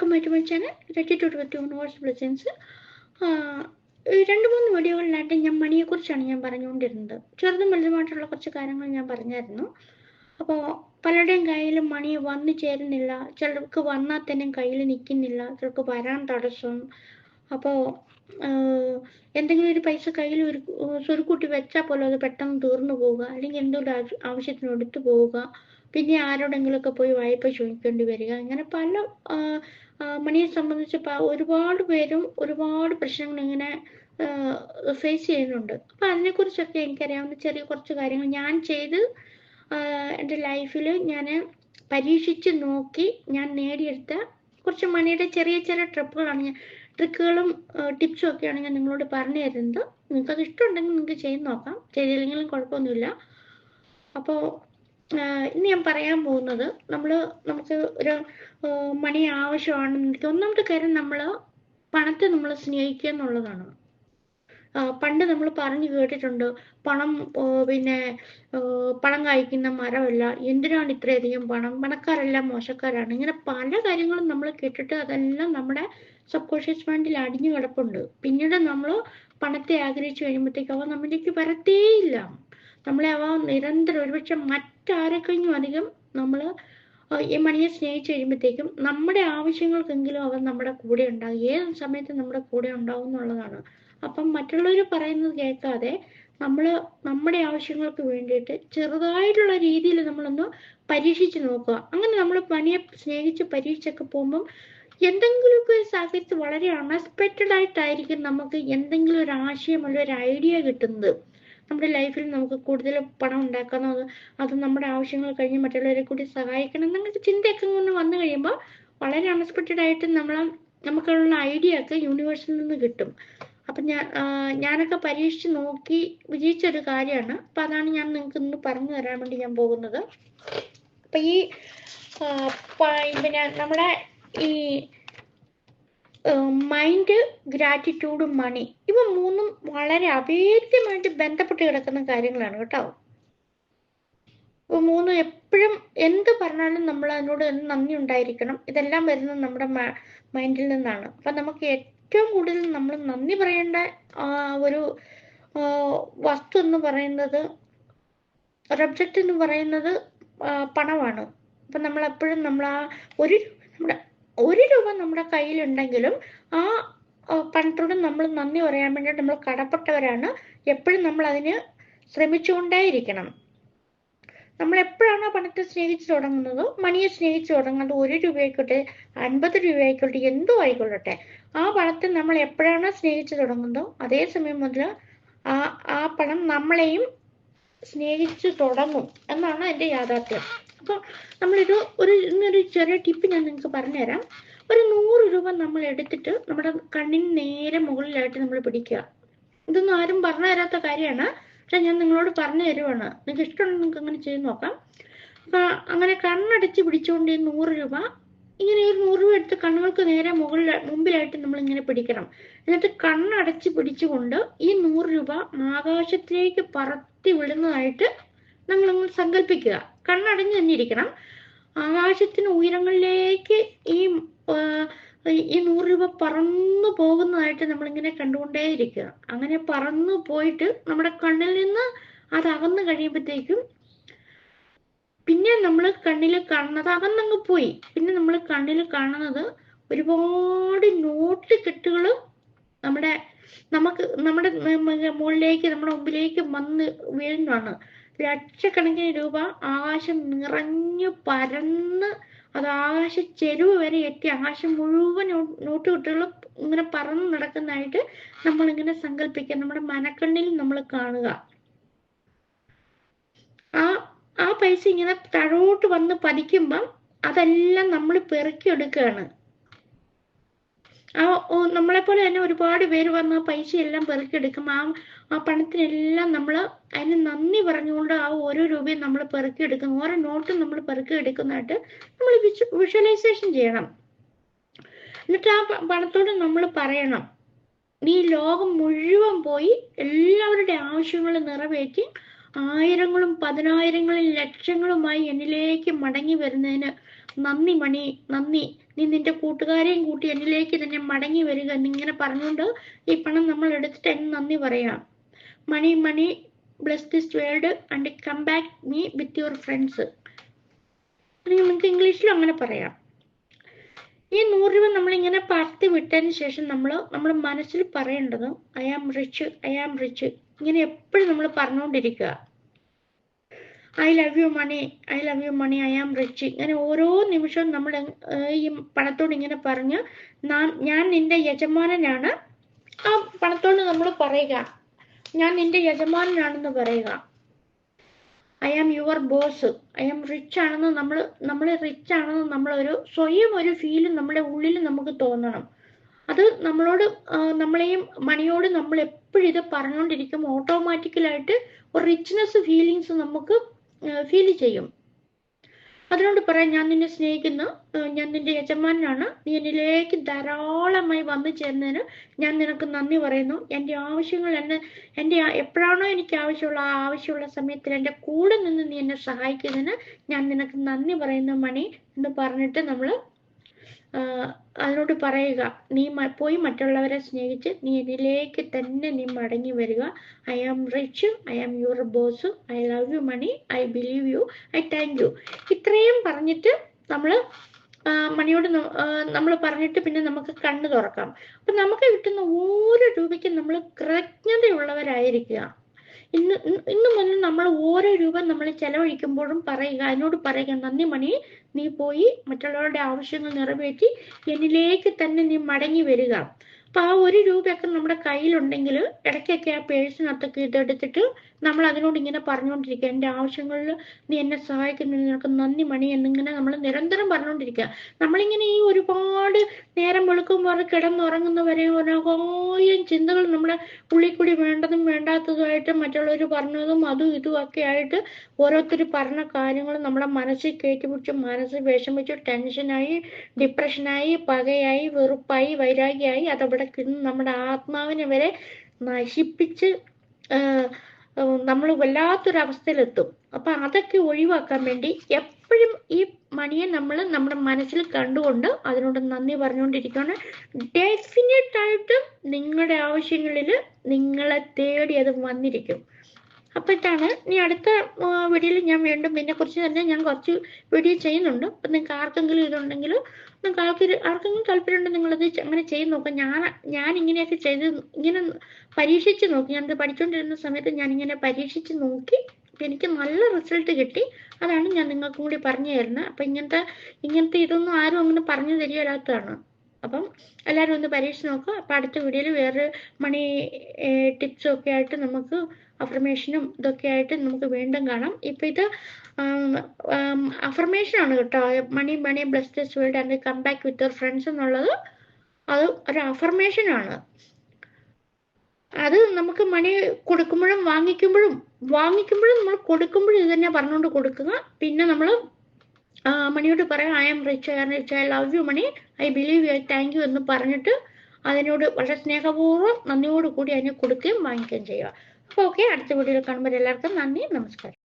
Welcome back to my channel gratitude with universe blessings. 2-3 വീഡിയോകളിലായിട്ട് ഞാൻ മണിയെക്കുറിച്ചാണ് ഞാൻ പറഞ്ഞുകൊണ്ടിരുന്നത്. ചെറുതും വലുതുമായിട്ടുള്ള കുറച്ച് കാര്യങ്ങൾ ഞാൻ പറഞ്ഞായിരുന്നു. അപ്പോൾ പലരുടെയും കയ്യിൽ മണി വന്നു ചേരുന്നില്ല, ചിലർക്ക് വന്നാൽ തന്നെ കയ്യിൽ നിൽക്കുന്നില്ല, ചിലർക്ക് വരാൻ തടസ്സം. അപ്പോൾ എന്തെങ്കിലും ഒരു പൈസ കയ്യിൽ ഒരു സ്വരുക്കൂട്ടി വെച്ചാൽ പോലും അത് പെട്ടെന്ന് തീർന്നു പോവുക, അല്ലെങ്കിൽ എന്തെങ്കിലും ആവശ്യത്തിന് എടുത്തു പോവുക, പിന്നെ ആരോടെങ്കിലുമൊക്കെ പോയി വായ്പ ചോദിക്കേണ്ടി വരിക. ഇങ്ങനെ പല മണിയെ സംബന്ധിച്ച് ഒരുപാട് പേരും ഒരുപാട് പ്രശ്നങ്ങൾ ഇങ്ങനെ ഫേസ് ചെയ്യുന്നുണ്ട്. അപ്പം അതിനെക്കുറിച്ചൊക്കെ എനിക്കറിയാവുന്ന ചെറിയ കുറച്ച് കാര്യങ്ങൾ ഞാൻ ചെയ്ത് എൻ്റെ ലൈഫിൽ ഞാൻ പരീക്ഷിച്ച് നോക്കി ഞാൻ നേടിയെടുത്ത കുറച്ച് മണിയുടെ ചെറിയ ചെറിയ ട്രിക്കുകളും ടിപ്സും ഒക്കെയാണ് ഞാൻ നിങ്ങളോട് പറഞ്ഞു തരുന്നത്. നിങ്ങൾക്കത് ഇഷ്ടമുണ്ടെങ്കിൽ നിങ്ങൾക്ക് ചെയ്ത് നോക്കാം, ചെയ്തില്ലെങ്കിലും കുഴപ്പമൊന്നുമില്ല. അപ്പോൾ ഇന്ന് ഞാൻ പറയാൻ പോകുന്നത്, നമുക്ക് ഒരു മണി ആവശ്യമാണെന്നുണ്ടെങ്കിൽ ഒന്നാമത്തെ കാര്യം നമ്മൾ പണത്തെ നമ്മൾ സ്നേഹിക്കുക എന്നുള്ളതാണ്. പണ്ട് നമ്മൾ പറഞ്ഞു കേട്ടിട്ടുണ്ട്, പണം പണം കായ്ക്കുന്ന മരമല്ല, എന്തിനാണ് ഇത്രയധികം പണം, പണക്കാരെല്ലാം മോശക്കാരാണ്, ഇങ്ങനെ പല കാര്യങ്ങളും നമ്മൾ കേട്ടിട്ട് അതെല്ലാം നമ്മുടെ സബ് കോൺഷ്യസ് മൈൻഡിൽ അടിഞ്ഞു കിടപ്പുണ്ട്. പിന്നീട് നമ്മൾ പണത്തെ ആഗ്രഹിച്ചു കഴിയുമ്പോഴത്തേക്ക് അവ നമ്മളിലേക്ക് വരത്തേയില്ല. നമ്മളെ അവ നിരന്തരം ഒരുപക്ഷെ മറ്റാരെക്കഴിഞ്ഞും അധികം നമ്മൾ ഈ മണിയെ സ്നേഹിച്ചു കഴിയുമ്പോഴത്തേക്കും നമ്മുടെ ആവശ്യങ്ങൾക്കെങ്കിലും അവൻ നമ്മുടെ കൂടെ ഉണ്ടാകും, ഏത് സമയത്തും നമ്മുടെ കൂടെ ഉണ്ടാവും എന്നുള്ളതാണ്. അപ്പം മറ്റുള്ളവർ പറയുന്നത് കേൾക്കാതെ നമ്മൾ നമ്മുടെ ആവശ്യങ്ങൾക്ക് വേണ്ടിയിട്ട് ചെറുതായിട്ടുള്ള രീതിയിൽ നമ്മളൊന്ന് പരീക്ഷിച്ച് നോക്കുക. അങ്ങനെ നമ്മൾ മണിയെ സ്നേഹിച്ച് പരീക്ഷിച്ചൊക്കെ പോകുമ്പം എന്തെങ്കിലുമൊക്കെ ഒരു സാഹചര്യത്തിൽ വളരെ അൺഎക്സ്പെക്റ്റഡ് ആയിട്ടായിരിക്കും നമുക്ക് എന്തെങ്കിലും ഒരു ആശയം അല്ലെങ്കിൽ ഒരു ഐഡിയ കിട്ടുന്നത്. നമ്മുടെ ലൈഫിൽ നമുക്ക് കൂടുതൽ പണം ഉണ്ടാക്കുന്നത്, അത് നമ്മുടെ ആവശ്യങ്ങൾ കഴിഞ്ഞ് മറ്റുള്ളവരെ കൂടി സഹായിക്കണം എന്നൊക്കെ ചിന്തയൊക്കെ ഇങ്ങനെ വന്നു കഴിയുമ്പോൾ വളരെ അൺഎക്സ്പെക്റ്റഡ് ആയിട്ട് നമുക്കുള്ള ഐഡിയ ഒക്കെ യൂണിവേഴ്സിൽ നിന്ന് കിട്ടും. അപ്പം ഞാനൊക്കെ പരീക്ഷിച്ച് നോക്കി വിജയിച്ചൊരു കാര്യമാണ്. അപ്പം അതാണ് ഞാൻ നിങ്ങൾക്ക് ഇന്ന് പറഞ്ഞു തരാൻ വേണ്ടി ഞാൻ പോകുന്നത്. അപ്പം ഈ നമ്മുടെ ഈ മൈൻഡ്, ഗ്രാറ്റിറ്റ്യൂഡ്, മണി, ഇവ മൂന്നും വളരെ അഭേദ്യമായിട്ട് ബന്ധപ്പെട്ട് കിടക്കുന്ന കാര്യങ്ങളാണ് കേട്ടോ. ഇവ മൂന്നും എപ്പോഴും എന്ത് പറഞ്ഞാലും നമ്മൾ അതിനോട് നന്ദി ഉണ്ടായിരിക്കണം. ഇതെല്ലാം വരുന്നത് നമ്മുടെ മൈൻഡിൽ നിന്നാണ്. അപ്പം നമുക്ക് ഏറ്റവും കൂടുതൽ നമ്മൾ നന്ദി പറയേണ്ട ഒരു വസ്തു എന്ന് പറയുന്നത്, ഒരു ഒബ്ജക്റ്റ് എന്ന് പറയുന്നത് പണമാണ്. അപ്പം നമ്മളെപ്പോഴും ഒരു രൂപ നമ്മുടെ കയ്യിലുണ്ടെങ്കിലും ആ പണത്തോട് നമ്മൾ നന്ദി പറയാൻ വേണ്ടിയിട്ട് നമ്മൾ കടപ്പെട്ടവരാണ്. എപ്പോഴും നമ്മൾ അതിന് ശ്രമിച്ചുകൊണ്ടേയിരിക്കണം. നമ്മൾ എപ്പോഴാണ് പണത്തെ സ്നേഹിച്ച് തുടങ്ങുന്നതോ, മണിയെ സ്നേഹിച്ച് തുടങ്ങുന്നത്, 1 രൂപയായിക്കോട്ടെ 50 രൂപയായിക്കോട്ടെ എന്തോ ആയിക്കൊള്ളട്ടെ, ആ പണത്തെ നമ്മൾ എപ്പോഴാണ് സ്നേഹിച്ച് തുടങ്ങുന്നതോ അതേ സമയം മുതൽ ആ പണം നമ്മളെയും സ്നേഹിച്ച് തുടങ്ങും എന്നാണ് എൻ്റെ യാഥാർത്ഥ്യം. അപ്പോൾ ഇന്നൊരു ചെറിയ ടിപ്പ് ഞാൻ നിങ്ങൾക്ക് പറഞ്ഞുതരാം. ഒരു 100 രൂപ നമ്മൾ എടുത്തിട്ട് നമ്മുടെ കണ്ണിന് നേരെ മുകളിലായിട്ട് നമ്മൾ പിടിക്കുക. ഇതൊന്നും ആരും പറഞ്ഞു തരാത്ത കാര്യമാണ്, പക്ഷെ ഞാൻ നിങ്ങളോട് പറഞ്ഞു തരുവാണ്. നിങ്ങൾക്ക് ഇഷ്ടമുണ്ടെങ്കിൽ നിങ്ങൾക്ക് അങ്ങനെ ചെയ്ത് നോക്കാം. അപ്പം അങ്ങനെ കണ്ണടച്ച് പിടിച്ചുകൊണ്ട് ഈ 100 രൂപ ഇങ്ങനെ ഒരു 100 രൂപ എടുത്ത് കണ്ണുകൾക്ക് നേരെ മുമ്പിലായിട്ട് നമ്മളിങ്ങനെ പിടിക്കണം. എന്നിട്ട് കണ്ണടച്ച് പിടിച്ചുകൊണ്ട് ഈ 100 രൂപ ആകാശത്തിലേക്ക് പറത്തി വിടുന്നതായിട്ട് നമ്മളങ്ങ് സങ്കല്പിക്കുക. കണ്ണടഞ്ഞ് തന്നെ ഇരിക്കണം. ആകാശത്തിന് ഉയരങ്ങളിലേക്ക് ഈ 100 രൂപ പറന്നു പോകുന്നതായിട്ട് നമ്മളിങ്ങനെ കണ്ടുകൊണ്ടേയിരിക്കുക. അങ്ങനെ പറന്നു പോയിട്ട് നമ്മുടെ കണ്ണിൽ നിന്ന് അത് അകന്നു കഴിയുമ്പോഴത്തേക്കും പിന്നെ നമ്മൾ കണ്ണിൽ കാണുന്നത് അകന്നങ്ങ് പോയി. പിന്നെ നമ്മൾ കണ്ണിൽ കാണുന്നത് ഒരുപാട് നോട്ട് കെട്ടുകൾ നമ്മുടെ മുകളിലേക്ക്, നമ്മുടെ മുമ്പിലേക്ക് വന്ന് വീഴുന്നതാണ്. ലക്ഷക്കണക്കിന് രൂപ ആകാശം നിറഞ്ഞു പരന്ന് അത് ആകാശ ചെരുവ് വരെ എത്തി ആകാശം മുഴുവൻ നോട്ട് കെട്ടുകളും ഇങ്ങനെ പറന്ന് നടക്കുന്നതായിട്ട് നമ്മളിങ്ങനെ സങ്കല്പിക്കുക. നമ്മുടെ മനക്കണ്ണിൽ നമ്മൾ കാണുക. ആ പൈസ ഇങ്ങനെ താഴോട്ട് വന്ന് പതിക്കുമ്പം അതെല്ലാം നമ്മൾ പെറുക്കിയെടുക്കുകയാണ്. നമ്മളെപ്പോലെ തന്നെ ഒരുപാട് പേര് വന്ന് ആ പൈസയെല്ലാം പെറുക്കിയെടുക്കും. ആ പണത്തിനെല്ലാം നമ്മൾ അതിന് നന്ദി പറഞ്ഞുകൊണ്ട് ആ ഓരോ രൂപയും നമ്മൾ പെറുക്കിയെടുക്കുന്നു, ഓരോ നോട്ടും നമ്മൾ പെറുക്കിയെടുക്കുന്നതായിട്ട് നമ്മൾ വിഷ്വലൈസേഷൻ ചെയ്യണം. എന്നിട്ട് ആ പണത്തോട് നമ്മൾ പറയണം, ഈ ലോകം മുഴുവൻ പോയി എല്ലാവരുടെ ആവശ്യങ്ങൾ നിറവേറ്റി 1000-ങ്ങളും 10,000-ങ്ങളും ലക്ഷങ്ങളുമായി എന്നിലേക്ക് മടങ്ങി വരുന്നതിന് നന്ദി മണി, നന്ദി. നീ നിന്റെ കൂട്ടുകാരെയും കൂട്ടി എന്നിലേക്ക് തന്നെ മടങ്ങി വരിക എന്നിങ്ങനെ പറഞ്ഞുകൊണ്ട് ഈ പണം നമ്മൾ എടുത്തിട്ട് എന്ന് നന്ദി പറയാം. മണി മണി bless this world and come back me with your friends. നിങ്ങൾക്ക് ഇംഗ്ലീഷിലും അങ്ങനെ പറയാം. ഈ 100 രൂപ നമ്മളിങ്ങനെ പറത്തി വിട്ടതിന് ശേഷം നമ്മൾ മനസ്സിൽ പറയേണ്ടത് I am rich, I am rich, ഇങ്ങനെ എപ്പോഴും നമ്മൾ പറഞ്ഞുകൊണ്ടിരിക്കുക. I love you money, I love you money, I am rich. ഇങ്ങനെ ഓരോ നിമിഷവും നമ്മൾ ഈ പണത്തോട് ഇങ്ങനെ പറഞ്ഞ് ഞാൻ നിന്റെ യജമാനനാണ്, ആ പണത്തോട് നമ്മൾ പറയുക ഞാൻ നിന്റെ യജമാനനാണെന്ന് പറയുക. I am your boss, I am rich ആണെന്ന് നമ്മൾ റിച്ച് ആണെന്ന് നമ്മളൊരു സ്വയം ഒരു ഫീല് നമ്മുടെ ഉള്ളിൽ നമുക്ക് തോന്നണം. അത് നമ്മളെയും മണിയോട് നമ്മൾ എപ്പോഴും ഇത് പറഞ്ഞുകൊണ്ടിരിക്കും, ഓട്ടോമാറ്റിക്കലായിട്ട് ഒരു റിച്ച്നെസ് ഫീലിങ്സ് നമുക്ക് ഫീൽ ചെയ്യും. അതിനോട് പറയാം, ഞാൻ നിന്നെ സ്നേഹിക്കുന്നു, ഞാൻ നിന്റെ യജമാനാണ്, നീ എന്നിലേക്ക് ധാരാളമായി വന്നു ചേർന്നതിന് ഞാൻ നിനക്ക് നന്ദി പറയുന്നു. എൻ്റെ ആവശ്യങ്ങൾ എപ്പോഴാണോ എനിക്ക് ആവശ്യമുള്ള സമയത്തിൽ എൻ്റെ കൂടെ നിന്ന് നീ എന്നെ സഹായിക്കുന്നതിന് ഞാൻ നിനക്ക് നന്ദി പറയുന്നു മണി എന്ന് പറഞ്ഞിട്ട് നമ്മൾ അതിനോട് പറയുക, നീ പോയി മറ്റുള്ളവരെ സ്നേഹിച്ച് നീ എന്നിലേക്ക് തന്നെ നീ മടങ്ങി വരിക. I am rich, I am your boss, I love you money, I believe you, I thank you. ഇത്രയും പറഞ്ഞിട്ട് മണിയോട് നമ്മൾ പറഞ്ഞിട്ട് പിന്നെ നമുക്ക് കണ്ണ് തുറക്കാം. അപ്പൊ നമുക്ക് കിട്ടുന്ന ഓരോ രൂപയ്ക്കും നമ്മൾ കൃതജ്ഞതയുള്ളവരായിരിക്കുക. ഇന്ന് മുതൽ നമ്മൾ ഓരോ രൂപ നമ്മൾ ചെലവഴിക്കുമ്പോഴും പറയുക, അതിനോട് പറയുക, നന്ദി മണി, നീ പോയി മറ്റുള്ളവരുടെ ആവശ്യങ്ങൾ നിറവേറ്റി എന്നിലേക്ക് തന്നെ നീ മടങ്ങി വരിക. അപ്പൊ ആ 1 രൂപയൊക്കെ നമ്മുടെ കയ്യിലുണ്ടെങ്കിൽ ഇടയ്ക്കൊക്കെ ആ പേഴ്സിനകത്തൊക്കെ ഇതെടുത്തിട്ട് നമ്മൾ അതിനോട് ഇങ്ങനെ പറഞ്ഞുകൊണ്ടിരിക്കുക, എൻ്റെ ആവശ്യങ്ങളിൽ നീ എന്നെ സഹായിക്കുന്നതിന് നിനക്ക് നന്ദി മണി എന്നിങ്ങനെ നമ്മൾ നിരന്തരം പറഞ്ഞുകൊണ്ടിരിക്കുക. നമ്മളിങ്ങനെ ഈ ഒരുപാട് നേരം വെളുക്കുമ്പോൾ കിടന്നുറങ്ങുന്നവരെ 1000 ചിന്തകൾ നമ്മുടെ ഉള്ളിൽ കൂടി വേണ്ടതും വേണ്ടാത്തതുമായിട്ട് മറ്റുള്ളവർ പറഞ്ഞതും അതും ഇതും ഒക്കെ ആയിട്ട് ഓരോരുത്തർ പറഞ്ഞ കാര്യങ്ങൾ നമ്മുടെ മനസ്സിൽ കയറ്റിപ്പിടിച്ച് മനസ്സ് വിഷമിച്ച് ടെൻഷനായി, ഡിപ്രഷനായി, പകയായി, വെറുപ്പായി, വൈരാഗ്യമായി അതവിടെ കിടന്ന് നമ്മുടെ ആത്മാവിനെ വരെ നശിപ്പിച്ച് നമ്മൾ വല്ലാത്തൊരവസ്ഥയിലെത്തും. അപ്പൊ അതൊക്കെ ഒഴിവാക്കാൻ വേണ്ടി എപ്പോഴും ഈ മണിയെ നമ്മൾ നമ്മുടെ മനസ്സിൽ കണ്ടുകൊണ്ട് അതിനോട് നന്ദി പറഞ്ഞുകൊണ്ടിരിക്കുകയാണ്. ഡെഫിനറ്റായിട്ടും നിങ്ങളുടെ ആവശ്യങ്ങളിൽ നിങ്ങളെ തേടി അത് വന്നിരിക്കും. അപ്പൊ ഇതാണ്. ഇനി അടുത്ത വീഡിയോയിൽ ഞാൻ വീണ്ടും ഇതിനെക്കുറിച്ച് തന്നെ ഞാൻ കുറച്ച് വീഡിയോ ചെയ്യുന്നുണ്ട്. അപ്പൊ നിങ്ങൾക്ക് ആർക്കെങ്കിലും ഇതുണ്ടെങ്കിൽ നിങ്ങൾക്ക് ആർക്കെങ്കിലും താല്പര്യമുണ്ടെങ്കിൽ നിങ്ങളത് അങ്ങനെ ചെയ്ത് നോക്കാം. ഞാൻ ഇങ്ങനെയൊക്കെ ഇങ്ങനെ പരീക്ഷിച്ച് നോക്കി. ഞാനത് പഠിച്ചുകൊണ്ടിരുന്ന സമയത്ത് ഞാനിങ്ങനെ പരീക്ഷിച്ച് നോക്കി, എനിക്ക് നല്ല റിസൾട്ട് കിട്ടി. അതാണ് ഞാൻ നിങ്ങൾക്കും കൂടി പറഞ്ഞു തരുന്നത്. അപ്പൊ ഇങ്ങനത്തെ ഇതൊന്നും ആരും അങ്ങനെ പറഞ്ഞു തരികയില്ലാത്തതാണ്. അപ്പം എല്ലാവരും ഒന്ന് പരീക്ഷിച്ച് നോക്കുക. അപ്പൊ അടുത്ത വീഡിയോയിൽ വേറെ മണി ടിപ്സും ഒക്കെ ആയിട്ട് നമുക്ക് അഫർമേഷനും ഇതൊക്കെ ആയിട്ട് നമുക്ക് വീണ്ടും കാണാം. ഇപ്പൊ ഇത് അഫർമേഷൻ ആണ് കേട്ടോ. Money money bless this world and come back with your friends എന്നുള്ളത് അത് ഒരു അഫർമേഷൻ ആണ്. അത് നമുക്ക് മണി കൊടുക്കുമ്പോഴും വാങ്ങിക്കുമ്പോഴും നമ്മൾ കൊടുക്കുമ്പോഴും ഇത് തന്നെ പറഞ്ഞുകൊണ്ട് കൊടുക്കുക. പിന്നെ നമ്മൾ മണിയോട് പറയാം, I am rich, I love you money, I believe you, I thank you എന്ന് പറഞ്ഞിട്ട് അതിനോട് വളരെ സ്നേഹപൂർവ്വം നന്ദിയോട് കൂടി അതിനെ കൊടുക്കുകയും വാങ്ങിക്കുകയും ചെയ്യുക. അപ്പോൾ ഓക്കെ, അടുത്ത വീഡിയോയിൽ കാണുമ്പോൾ എല്ലാവർക്കും നന്ദി, നമസ്കാരം.